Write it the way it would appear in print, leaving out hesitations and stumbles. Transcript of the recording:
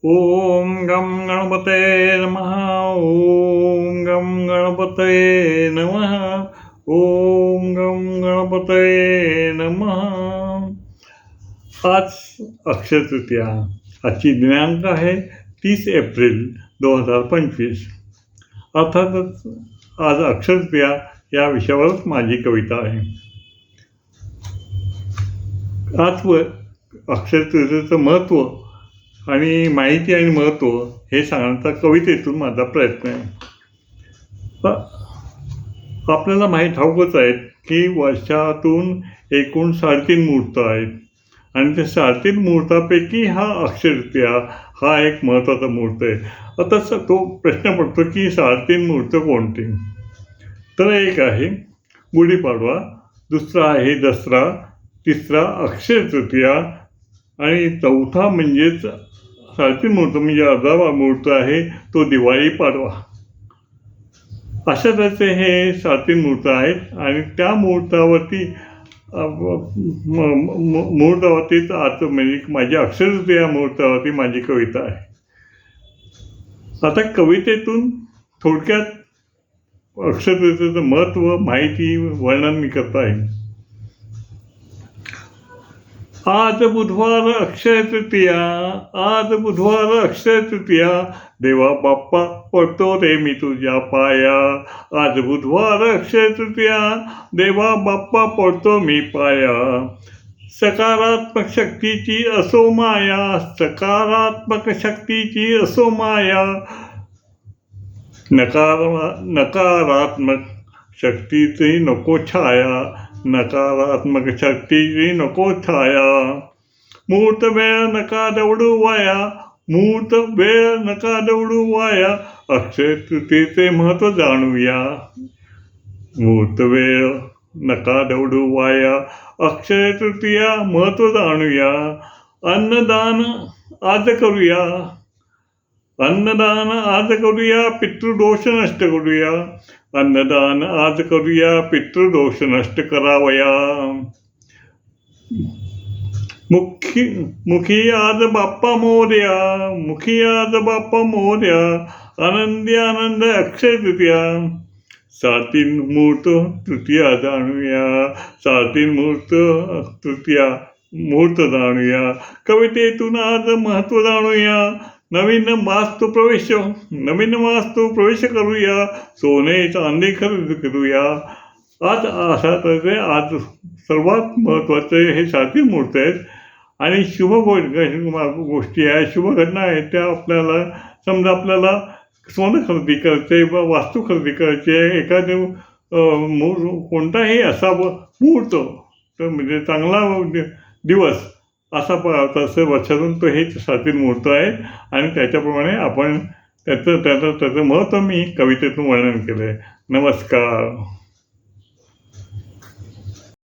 ओम गम गणपतये नमः. ओम गम गणपतये नमः. ओम गम गणपतये नमः. आज अक्षय तृतीया. आजची दिनांक आहे 30 एप्रिल 2025. अर्थातच आज अक्षय तृतीया या विषयावरच माझी कविता आहे. आज अक्षय तृतीयेचं महत्त्व आणि माहिती आणि महत्त्व हे सांगण्याचा कवितेतून माझा प्रयत्न आहे. आपल्याला ठाऊकच आहे की वर्षातून एकूण 3.5 मुहूर्त आहेत आणि त्या 3.5 मुहूर्तापैकी हा अक्षय तृतीया हा एक महत्त्वाचा मुहूर्त आहे. आता तो प्रश्न पडतो की 3.5 मुहूर्त कोणते. तर एक आहे गुढीपाडवा, दुसरा आहे दसरा, तिसरा अक्षय तृतीया आणि चौथा म्हणजेच 3.5 मुहूर्त म्हणजे अर्धा मुहूर्त आहे तो दिवाळी पाडवा. अशा तऱ्हेचे हे 3.5 मुहूर्त आहेत आणि त्या मुहूर्तावरतीच आज म्हणजे माझी अक्षय तृतीया मुहूर्तावरती माझी कविता आहे. आता कवितेतून थोडक्यात अक्षय तृतीयेचं महत्त्व, माहिती, वर्णन मी करत आहे. आज बुधवार अक्षय तृतीया, आज बुधवार अक्षय तृतीया, देवा बाप्पा पडतो रे मी तुझ्या पाया. आज बुधवार अक्षय तृतीया, देवा बाप्पा पडतो मी पाया. सकारात्मक शक्तीची असो माया, सकारात्मक शक्तीची असो माया. नकारात्मक शक्तीची नको छाया, नकारात्मक शक्तीची नको छाया. मुहूर्त वेळ नका दवडू वाया, मुहूर्त वेळ नका दवडू वाया. अक्षय तृतीयेचे महत्त्व जाणूया, मुहूर्त वेळ नका दवडू वाया. अक्षय तृतीया महत्त्व जाणूया. अन्नदान आज करूया, अन्नदान आज करूया, पितृदोष नष्ट करूया. अन्नदान आज करूया, पितृदोष नष्ट करावया. मुखी आज बाप्पा मोरया, मुखी आज बाप्पा मोरया. आनंदी आनंद अक्षय तृतीया. 3.5 मुहूर्त तृतीया जाणूया, 3.5 मुहूर्त तृतीया मुहूर्त जाणूया. कवितेतून आज महत्त्व जाणूया. नवीन वास्तू प्रवेश करूया, सोने चांदी खरेदी करूया. आज अशा तऱ्हेचे आज सर्वात महत्त्वाचे हे 3.5 मुहूर्त आहेत आणि शुभ गोष्टी आहेत, शुभ घटना आहेत. त्या आपल्याला समजा आपल्याला सोनं खरेदी करायचं आहे व वास्तू खरेदी करायची आहे, एखादे कोणताही असा मुहूर्त तर म्हणजे चांगला दिवस असा तसं वर्षातून तो हे 3.5 मुहूर्त आहे आणि त्याच्याप्रमाणे आपण त्याचं महत्त्व मी कवितेतून वर्णन केलं आहे. नमस्कार.